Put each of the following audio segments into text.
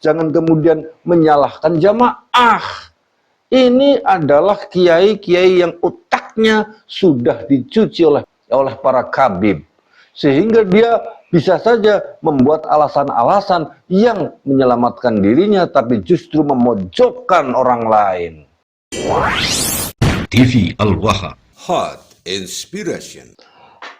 jangan kemudian menyalahkan jamaah. Ini adalah kiai-kiai yang otaknya sudah dicuci oleh para kabib, sehingga dia bisa saja membuat alasan-alasan yang menyelamatkan dirinya, tapi justru memojokkan orang lain. TV Al-Waha, Hot Inspiration.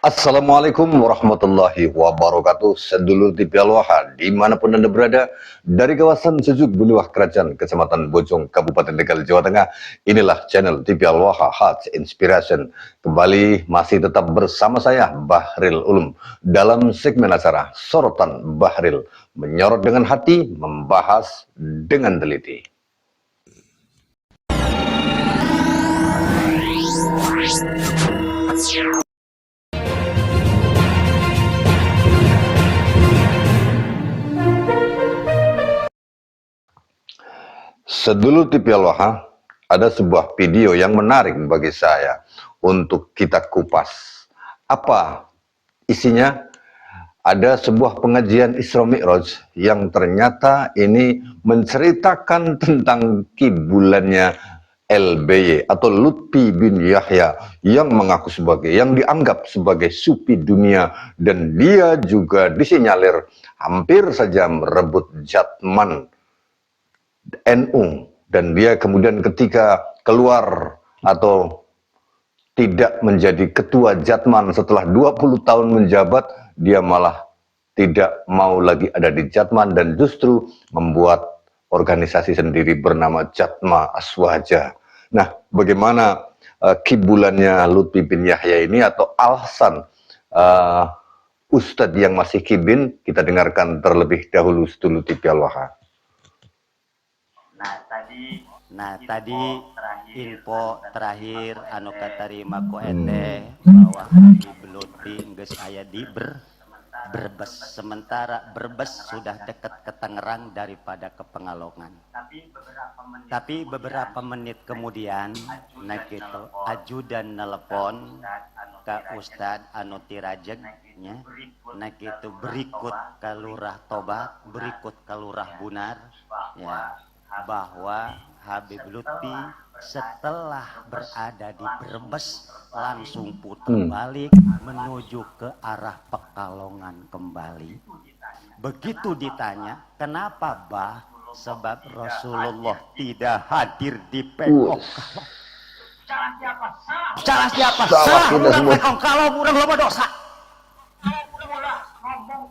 Assalamualaikum warahmatullahi wabarakatuh. Sedulur TV Al-Waha dimanapun Anda berada, dari kawasan Sejuk Buluah Kerajaan, Kecamatan Bojong, Kabupaten Tegal, Jawa Tengah. Inilah channel TV Al-Waha Hot Inspiration. Kembali masih tetap bersama saya Bahril Ulum dalam segmen acara Sorotan Bahril, menyorot dengan hati, membahas dengan teliti. Sedulur TV Al-Waha, ada sebuah video yang menarik bagi saya untuk kita kupas. Apa isinya? Ada sebuah pengajian Isra Mi'raj yang ternyata ini menceritakan tentang kibulannya LBY atau Lutfi bin Yahya yang mengaku yang dianggap sebagai sufi dunia, dan dia juga disinyalir hampir saja merebut jatman NU, dan dia kemudian ketika keluar atau tidak menjadi ketua Jatman setelah 20 tahun menjabat, dia malah tidak mau lagi ada di Jatman dan justru membuat organisasi sendiri bernama Jatma Aswaja. Nah, bagaimana kibulannya Lutfi bin Yahya ini atau alasan Ustadz yang masih kibin? Kita dengarkan terlebih dahulu sedulur TV Al-Waha. Nah tadi info terakhir anu katarima ku ente bahwa Habib Lutfi geus aya di Brebes, sementara Brebes sudah dekat ke Tangerang daripada ke Pengalongan. Tapi beberapa menit kemudian naik itu ajudan nelpon ke Ustadz anu tirajeg nya, naik itu berikut ke Lurah Tobat, berikut ke Lurah Bunar, ya, bahwa Habib Lutfi setelah berada di Brebes langsung putar balik menuju ke arah Pekalongan kembali. Begitu ditanya, kenapa bah? Sebab Rasulullah tidak hadir di Pekong. Salah siapa? Salah orang Pekong. Kalau orang loba dosa.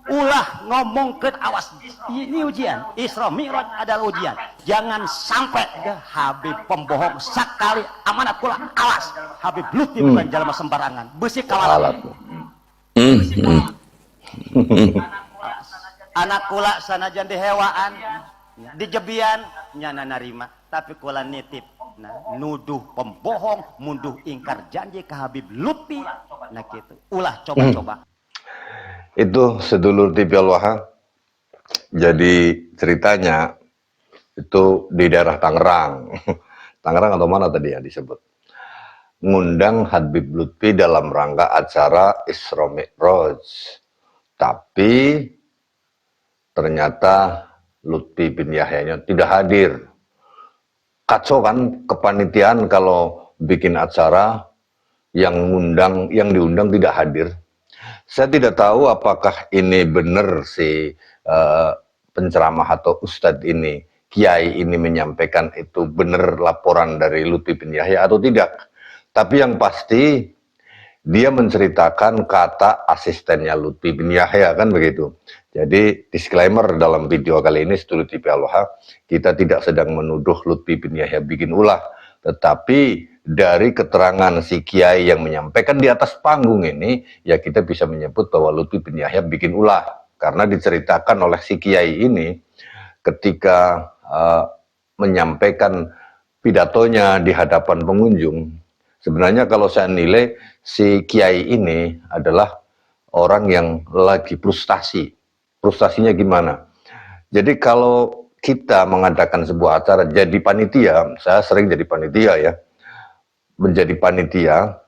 Ulah ngomong ke awas, ini ujian. Isra Mi'raj adalah ujian. Jangan sampai Habib pembohong sekali amanat kula, awas. Habib Lutfi bukan jalan sembarangan, besi kawalan. Anak kula sanajan dihewaan, dijebian nyana narima, tapi kula nitip. Nah, nuduh pembohong, munduh ingkar janji ke Habib Lutfi. Nah gitu. Ulah coba-coba. Itu sedulur TV Al-Waha. Jadi ceritanya itu di daerah Tangerang. Tangerang atau mana tadi ya disebut. Ngundang Habib Lutfi dalam rangka acara Isra Mi'raj. Tapi ternyata Lutfi bin Yahyanya tidak hadir. Kacau kan kepanitiaan kalau bikin acara yang diundang tidak hadir. Saya tidak tahu apakah ini benar si penceramah atau ustadz ini, kiai ini menyampaikan itu benar laporan dari Lutfi bin Yahya atau tidak. Tapi yang pasti dia menceritakan kata asistennya Lutfi bin Yahya, kan begitu. Jadi disclaimer dalam video kali ini sedulur TV Al-Waha, kita tidak sedang menuduh Lutfi bin Yahya bikin ulah, tetapi dari keterangan si kiai yang menyampaikan di atas panggung ini, ya kita bisa menyebut bahwa Lutfi bin Yahya bikin ulah. Karena diceritakan oleh si kiai ini ketika menyampaikan pidatonya di hadapan pengunjung. Sebenarnya kalau saya nilai, si kiai ini adalah orang yang lagi frustasi. Frustasinya gimana? Jadi kalau kita mengadakan sebuah acara, jadi panitia, saya sering jadi panitia ya, menjadi panitia,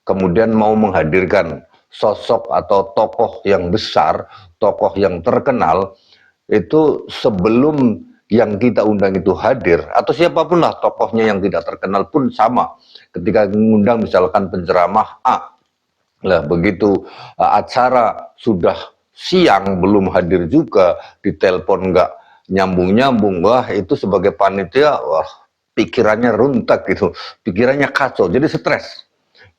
kemudian mau menghadirkan sosok atau tokoh yang besar, tokoh yang terkenal, itu sebelum yang kita undang itu hadir, atau siapapun lah tokohnya yang tidak terkenal pun sama. Ketika mengundang misalkan penceramah A, lah begitu acara sudah siang belum hadir juga, ditelepon nggak nyambung-nyambung, wah itu sebagai panitia, wah pikirannya runtak gitu, pikirannya kacau, jadi stres.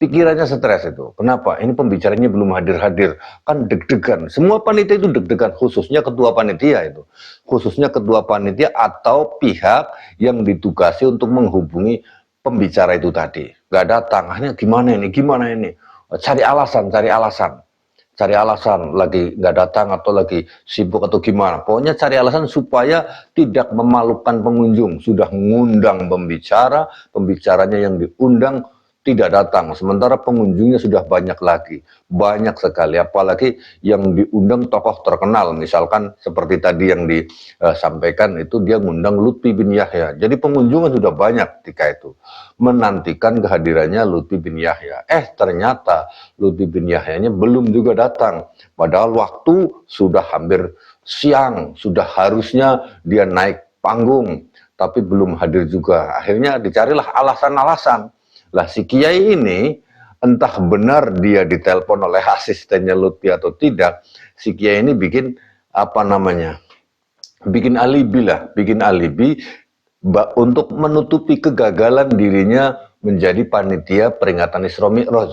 Pikirannya stres itu. Kenapa? Ini pembicaranya belum hadir-hadir. Kan deg-degan. Semua panitia itu deg-degan, khususnya ketua panitia itu. Khususnya ketua panitia atau pihak yang ditugasi untuk menghubungi pembicara itu tadi. Gak datang. Akhirnya gimana ini? Gimana ini? Cari alasan, cari alasan. Cari alasan, lagi nggak datang atau lagi sibuk atau gimana. Pokoknya cari alasan supaya tidak memalukan pengunjung. Sudah ngundang pembicara, pembicaranya yang diundang tidak datang, sementara pengunjungnya sudah banyak lagi, banyak sekali, apalagi yang diundang tokoh terkenal, misalkan seperti tadi yang disampaikan itu dia ngundang Lutfi bin Yahya, jadi pengunjungnya sudah banyak ketika itu, menantikan kehadirannya Lutfi bin Yahya, ternyata Lutfi bin Yahyanya belum juga datang, padahal waktu sudah hampir siang, sudah harusnya dia naik panggung, tapi belum hadir juga, akhirnya dicarilah alasan-alasan. Lah si Kiai ini entah benar dia ditelepon oleh asistennya Lutfi atau tidak, si Kiai ini bikin apa namanya, bikin alibi lah, bikin alibi untuk menutupi kegagalan dirinya menjadi panitia peringatan Isra Mi'raj.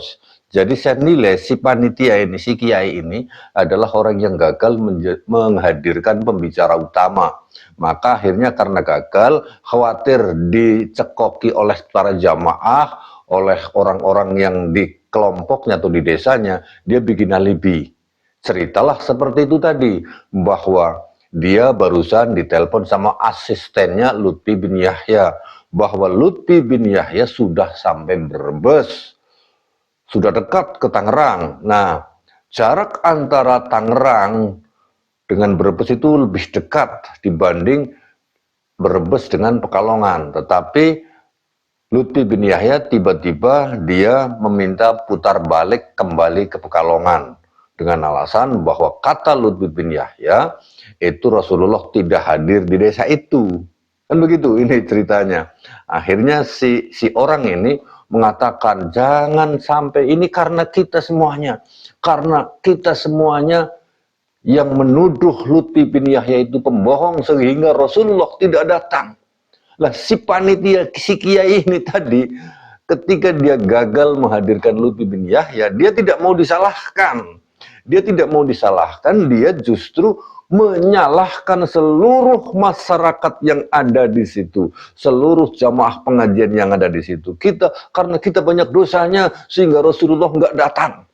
Jadi saya nilai si panitia ini, si Kiai ini adalah orang yang gagal menghadirkan pembicara utama. Maka akhirnya karena gagal, khawatir dicekoki oleh para jamaah, oleh orang-orang yang di kelompoknya atau di desanya, dia bikin alibi. Ceritalah seperti itu tadi, bahwa dia barusan ditelepon sama asistennya Lutfi bin Yahya, bahwa Lutfi bin Yahya sudah sampai Brebes, sudah dekat ke Tangerang. Nah, jarak antara Tangerang dengan Brebes itu lebih dekat dibanding Brebes dengan Pekalongan. Tetapi Lutfi bin Yahya tiba-tiba dia meminta putar balik kembali ke Pekalongan dengan alasan bahwa kata Lutfi bin Yahya itu Rasulullah tidak hadir di desa itu. Kan begitu ini ceritanya. Akhirnya si orang ini mengatakan jangan sampai ini karena kita semuanya. Karena kita semuanya yang menuduh Lutfi bin Yahya itu pembohong sehingga Rasulullah tidak datang. Lah si panitia, si Kiai ini tadi ketika dia gagal menghadirkan Lutfi bin Yahya, dia tidak mau disalahkan. Dia tidak mau disalahkan, dia justru menyalahkan seluruh masyarakat yang ada di situ, seluruh jamaah pengajian yang ada di situ. Karena kita banyak dosanya sehingga Rasulullah nggak datang.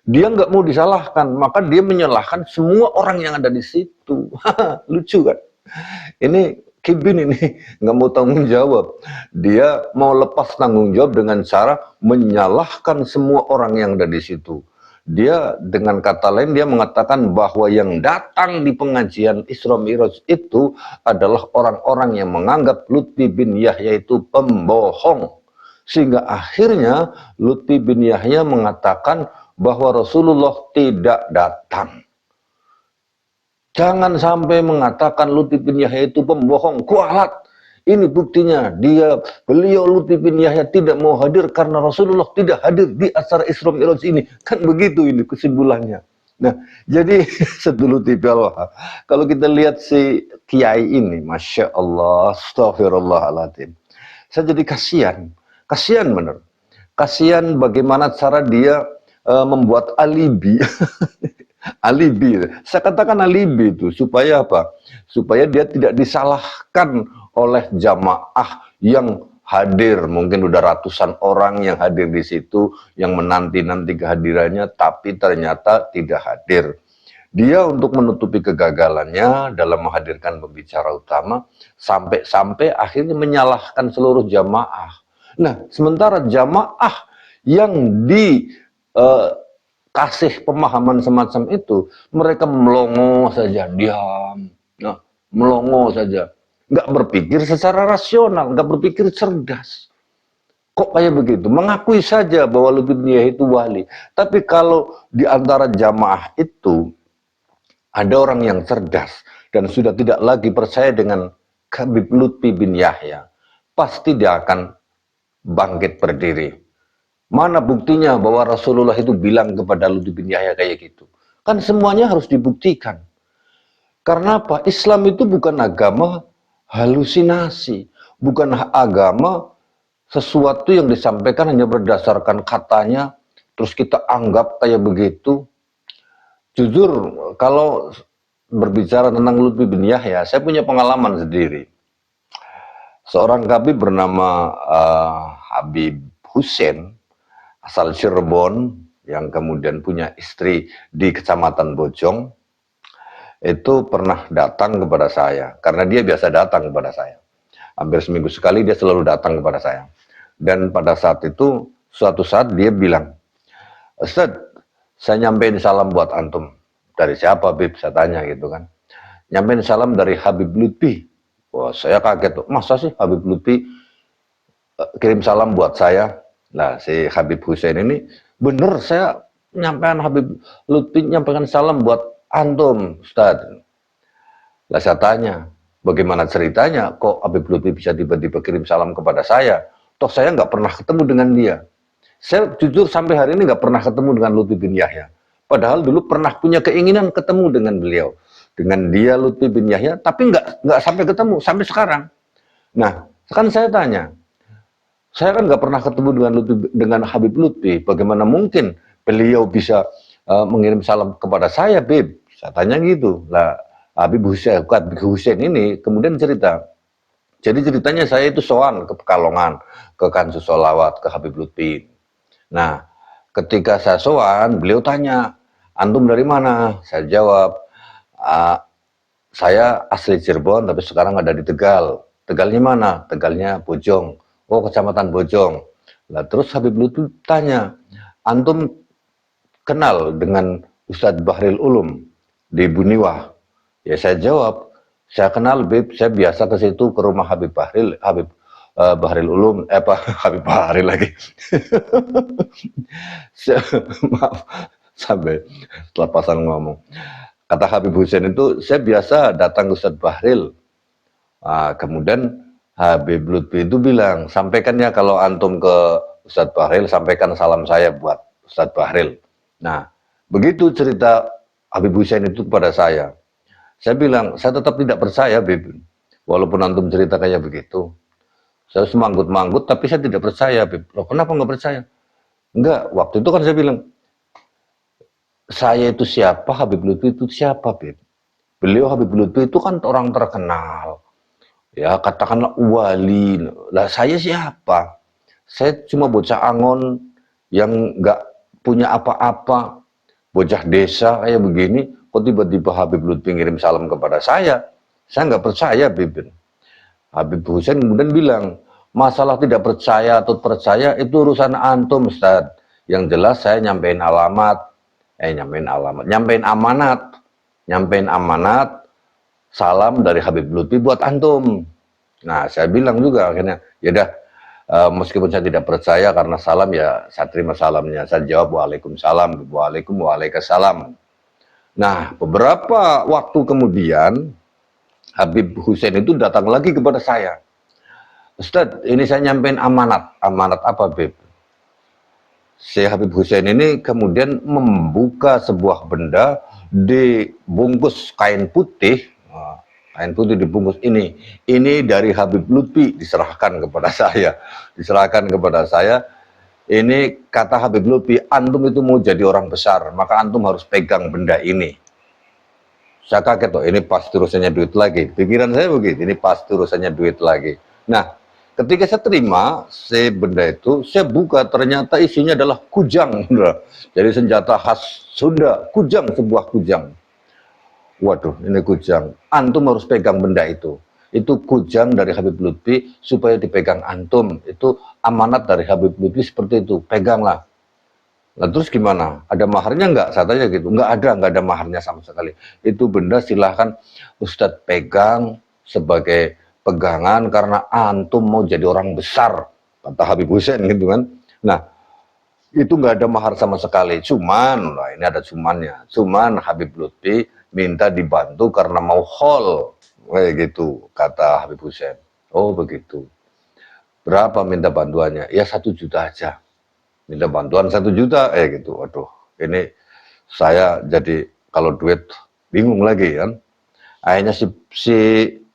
Dia nggak mau disalahkan, maka dia menyalahkan semua orang yang ada di situ. Lucu kan? Ini Kibin ini nggak mau tanggung jawab. Dia mau lepas tanggung jawab dengan cara menyalahkan semua orang yang ada di situ. Dia dengan kata lain dia mengatakan bahwa yang datang di pengajian Isra Mi'raj itu adalah orang-orang yang menganggap Lutfi bin Yahya itu pembohong. Sehingga akhirnya Lutfi bin Yahya mengatakan bahwa Rasulullah tidak datang. Jangan sampai mengatakan Lutfi bin Yahya itu pembohong, kualat. Ini buktinya, beliau Lutfi bin Yahya tidak mau hadir karena Rasulullah tidak hadir di acara Isra Mi'raj ini. Kan begitu ini kesimpulannya. Nah, jadi sedulu tipe Allah. Kalau kita lihat si Kiai ini, Masya Allah, astagfirullahaladzim. Saya jadi kasihan bener. Kasihan bagaimana cara dia membuat alibi. Alibi, saya katakan alibi itu supaya apa? Supaya dia tidak disalahkan oleh jamaah yang hadir, mungkin udah ratusan orang yang hadir di situ, yang menanti-nanti kehadirannya, tapi ternyata tidak hadir. Dia untuk menutupi kegagalannya dalam menghadirkan pembicara utama, sampai akhirnya menyalahkan seluruh jamaah. Nah, sementara jamaah yang kasih pemahaman semacam itu, mereka melongo saja, diam, melongo saja, nggak berpikir secara rasional, nggak berpikir cerdas. Kok kayak begitu? Mengakui saja bahwa Lutfi bin Yahya itu wali, tapi kalau di antara jamaah itu ada orang yang cerdas dan sudah tidak lagi percaya dengan Habib Lutfi bin Yahya, pasti dia akan bangkit berdiri. Mana buktinya bahwa Rasulullah itu bilang kepada Lutfi bin Yahya kayak gitu? Kan semuanya harus dibuktikan. Karena apa? Islam itu bukan agama halusinasi, bukan agama sesuatu yang disampaikan hanya berdasarkan katanya, terus kita anggap kayak begitu. Jujur, kalau berbicara tentang Lutfi bin Yahya, saya punya pengalaman sendiri. Seorang Habib bernama Habib Hussein, asal Cirebon, yang kemudian punya istri di Kecamatan Bojong, itu pernah datang kepada saya, karena dia biasa datang kepada saya. Hampir seminggu sekali dia selalu datang kepada saya. Dan pada saat itu, suatu saat dia bilang, Ustaz, saya nyampein salam buat antum. Dari siapa, Bib? Saya tanya gitu kan. Nyampein salam dari Habib Lutfi. Wah, saya kaget. Masa sih Habib Lutfi kirim salam buat saya? Nah, si Habib Hussein ini, bener saya nyampein Habib Lutfi nyampaikan salam buat antum, Ustaz. Lah saya tanya, bagaimana ceritanya kok Habib Lutfi bisa tiba-tiba kirim salam kepada saya? Toh saya nggak pernah ketemu dengan dia. Saya jujur sampai hari ini nggak pernah ketemu dengan Lutfi bin Yahya. Padahal dulu pernah punya keinginan ketemu dengan beliau. Dengan dia Lutfi bin Yahya, tapi nggak sampai ketemu, sampai sekarang. Nah, kan saya tanya, saya kan nggak pernah ketemu dengan Habib Lutfi. Bagaimana mungkin beliau bisa mengirim salam kepada saya, Bib? Saya tanya gitu. Lah, Habib Hussein ini kemudian cerita. Jadi ceritanya saya itu sowan ke Pekalongan, ke Kansus Solawat, ke Habib Lutfi. Nah, ketika saya sowan, beliau tanya, antum dari mana? Saya jawab, saya asli Cirebon, tapi sekarang ada di Tegal. Tegalnya mana? Tegalnya Bojong. Oh, Kecamatan Bojong. Nah, terus Habib Lutfi tanya, antum kenal dengan Ustadz Bahril Ulum di Buniwah? Ya saya jawab, saya kenal Bib, saya biasa ke situ ke rumah Habib Bahril, Bahril Ulum, Habib Bahril lagi. Maaf, sampai setelah pasang ngomong. Kata Habib Hussein itu, saya biasa datang ke Ustadz Bahril. Kemudian Habib Lutfi itu bilang, sampaikan ya kalau antum ke Ustadz Bahril, sampaikan salam saya buat Ustadz Bahril. Nah, begitu cerita Habib Hussein itu kepada saya. Saya bilang, saya tetap tidak percaya, Bib. Walaupun antum cerita kayak begitu. Saya semanggut-manggut, tapi saya tidak percaya, Bib. Loh, kenapa nggak percaya? Enggak, waktu itu kan saya bilang, saya itu siapa, Habib Lutfi itu siapa, Bib? Beliau Habib Lutfi itu kan orang terkenal. Ya, katakanlah wali. Lah, saya siapa? Saya cuma bocah Angon yang nggak punya apa-apa. Bocah desa kayak begini, kok tiba-tiba Habib Lutfi ngirim salam kepada saya nggak percaya, Bib. Habib Hussein kemudian bilang, masalah tidak percaya atau percaya itu urusan antum, Ustaz. Yang jelas saya nyampein amanat, salam dari Habib Lutfi buat antum. Nah, saya bilang juga akhirnya, ya dah, meskipun saya tidak percaya karena salam ya saya terima salamnya. Saya jawab waalaikumsalam, waalaikumsalam. Nah, beberapa waktu kemudian Habib Hussein itu datang lagi kepada saya. Ustadz, ini saya nyampein amanat. Amanat apa, Bib? Si Habib Hussein ini kemudian membuka sebuah benda dibungkus kain putih. Kain putih dibungkus ini. Ini dari Habib Lutfi diserahkan kepada saya. Ini kata Habib Lutfi, antum itu mau jadi orang besar, maka antum harus pegang benda ini. Saya kaget tuh, ini pasti urusannya duit lagi. Pikiran saya begitu, ini pasti urusannya duit lagi. Nah, ketika saya terima si benda itu, saya buka, ternyata isinya adalah kujang. Jadi senjata khas Sunda, kujang, sebuah kujang. Waduh, ini kujang. Antum harus pegang benda itu. Itu kujang dari Habib Lutfi supaya dipegang antum. Itu amanat dari Habib Lutfi seperti itu. Peganglah. Nah terus gimana? Ada maharnya nggak? Saya tanya gitu. Nggak ada maharnya sama sekali. Itu benda silahkan Ustadz pegang sebagai pegangan karena antum mau jadi orang besar. Kata Habib Hussein gitu kan. Nah itu nggak ada mahar sama sekali. Cuman, nah ini ada cumannya. Cuman Habib Lutfi minta dibantu karena mau haul, kayak gitu, kata Habib Hussein. Oh begitu. Berapa minta bantuannya? Ya 1 juta aja. Minta bantuan 1 juta, gitu. Waduh, ini saya jadi kalau duit bingung lagi kan. Akhirnya si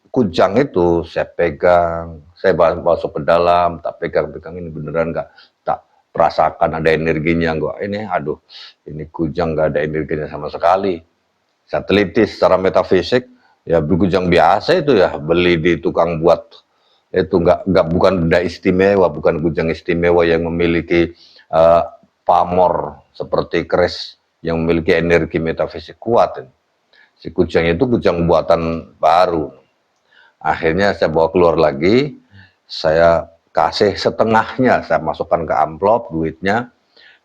kujang itu saya pegang, saya masuk ke dalam, tak pegang-pegang, ini beneran nggak, tak perasakan ada energinya enggak. Ini aduh, ini kujang nggak ada energinya sama sekali. Saya teliti secara metafisik, ya kujang biasa itu ya, beli di tukang buat itu, nggak, bukan benda istimewa, bukan kujang istimewa yang memiliki pamor seperti keris yang memiliki energi metafisik kuat. Si kujang itu kujang buatan baru. Akhirnya saya bawa keluar lagi, saya kasih setengahnya, saya masukkan ke amplop duitnya.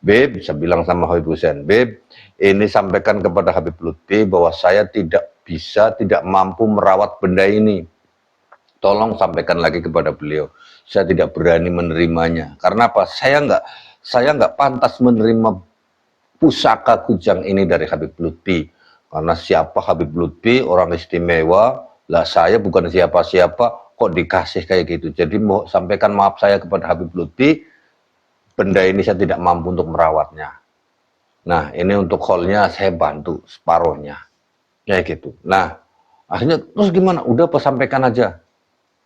Beb, saya bilang sama Habib Hussein, Beb, ini sampaikan kepada Habib Lutfi bahwa saya tidak bisa, tidak mampu merawat benda ini. Tolong sampaikan lagi kepada beliau. Saya tidak berani menerimanya. Karena apa? Saya nggak pantas menerima pusaka kujang ini dari Habib Lutfi. Karena siapa Habib Lutfi, orang istimewa, lah saya bukan siapa-siapa, kok dikasih kayak gitu. Jadi mau sampaikan maaf saya kepada Habib Lutfi, benda ini saya tidak mampu untuk merawatnya. Nah, ini untuk haulnya saya bantu separuhnya. Kayak gitu. Nah, akhirnya terus gimana? Udah apa sampaikan aja.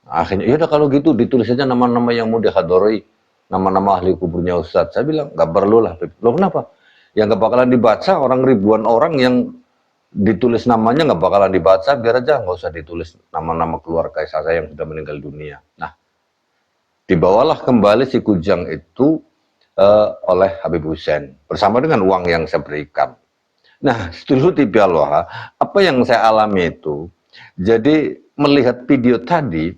Akhirnya, ya udah kalau gitu ditulis aja nama-nama yang mau dihadori, nama-nama ahli kuburnya Ustadz. Saya bilang, nggak perlu lah. Loh kenapa? Yang nggak bakalan dibaca, orang ribuan orang yang ditulis namanya nggak bakalan dibaca, biar aja nggak usah ditulis nama-nama keluarga saya yang sudah meninggal dunia. Nah, dibawalah kembali si kujang itu oleh Habib Hussein bersama dengan uang yang saya berikan. Nah, setelah TV Allah, apa yang saya alami itu, jadi melihat video tadi,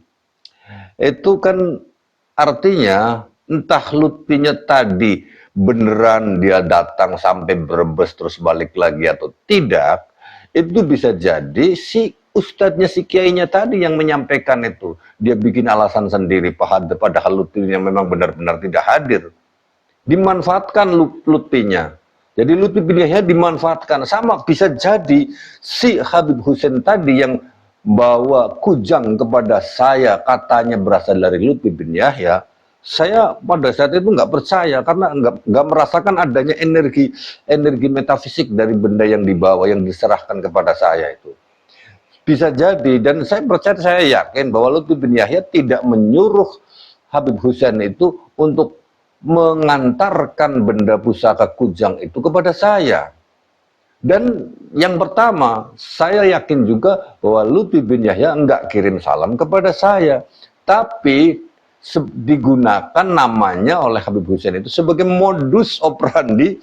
itu kan artinya entah Lutfinya tadi beneran dia datang sampai Brebes terus balik lagi atau tidak, itu bisa jadi si ustadznya, si kiainya tadi yang menyampaikan itu. Dia bikin alasan sendiri, padahal Lutfinya memang benar-benar tidak hadir. Dimanfaatkan Lutfinya. Jadi Lutfi bin Yahya dimanfaatkan. Sama bisa jadi si Habib Hussein tadi yang bawa kujang kepada saya, katanya berasal dari Lutfi bin Yahya. Saya pada saat itu nggak percaya karena nggak merasakan adanya energi metafisik dari benda yang dibawa, yang diserahkan kepada saya itu. Bisa jadi, dan saya percaya, saya yakin bahwa Lutfi bin Yahya tidak menyuruh Habib Hussein itu untuk mengantarkan benda pusaka kujang itu kepada saya. Dan yang pertama, saya yakin juga bahwa Lutfi bin Yahya enggak kirim salam kepada saya, tapi digunakan namanya oleh Habib Hussein itu sebagai modus operandi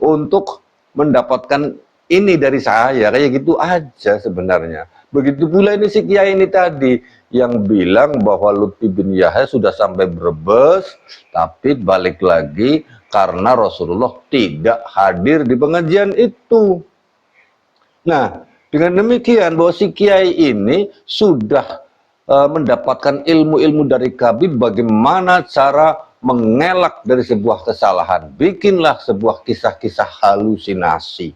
untuk mendapatkan ini dari saya, kayak gitu aja sebenarnya. Begitu pula ini si kiai ini tadi yang bilang bahwa Lutfi bin Yahya sudah sampai Brebes tapi balik lagi karena Rasulullah tidak hadir di pengajian itu. Nah, dengan demikian bahwa si kiai ini sudah mendapatkan ilmu-ilmu dari Habib bagaimana cara mengelak dari sebuah kesalahan. Bikinlah sebuah kisah-kisah halusinasi.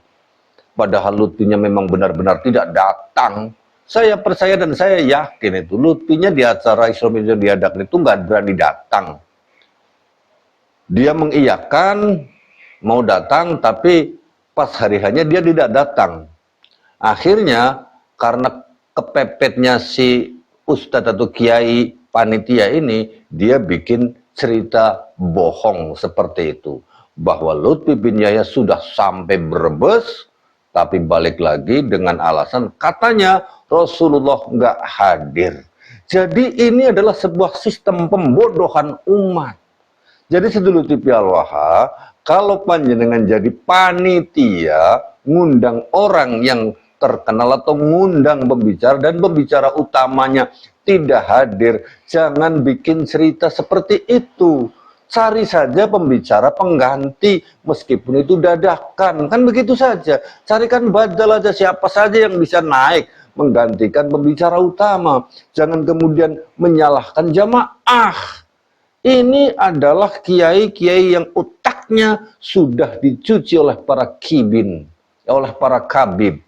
Padahal Lutfinya memang benar-benar tidak datang. Saya percaya dan saya yakin itu Lutfinya di acara Islam yang diadakan itu nggak berani datang. Dia mengiyakan mau datang, tapi pas hari hanya dia tidak datang. Akhirnya karena kepepetnya si ustadz atau kiai panitia ini, dia bikin cerita bohong seperti itu. Bahwa Lutfi bin Yahya sudah sampai Brebes, tapi balik lagi dengan alasan katanya Rasulullah nggak hadir. Jadi ini adalah sebuah sistem pembodohan umat. Jadi sedulur TV Al-Waha, kalau panjenengan jadi panitia, ngundang orang yang terkenal atau ngundang pembicara dan pembicara utamanya tidak hadir, jangan bikin cerita seperti itu. Cari saja pembicara pengganti, meskipun itu dadakan, kan begitu saja. Carikan badal aja, siapa saja yang bisa naik menggantikan pembicara utama. Jangan kemudian menyalahkan jamaah. Ini adalah kiai-kiai yang otaknya sudah dicuci oleh para kibin, oleh para kabib.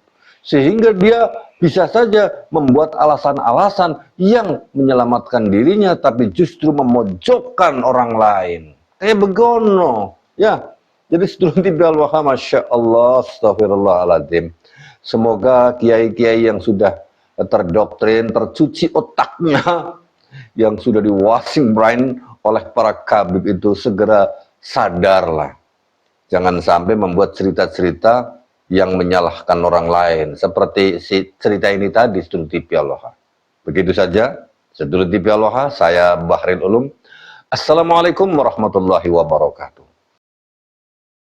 Sehingga dia bisa saja membuat alasan-alasan yang menyelamatkan dirinya, tapi justru memojokkan orang lain. Kayak begono. Ya, jadi sedulur TV Al-Waha, Masya Allah, astagfirullahaladzim. Semoga kiai-kiai yang sudah terdoktrin, tercuci otaknya, yang sudah di washing brain oleh para kabib itu segera sadarlah. Jangan sampai membuat cerita-cerita yang menyalahkan orang lain. Seperti si cerita ini tadi, sedulur TV Al-Waha. Begitu saja, sedulur TV Al-Waha, saya Bahril Ulum. Assalamualaikum warahmatullahi wabarakatuh.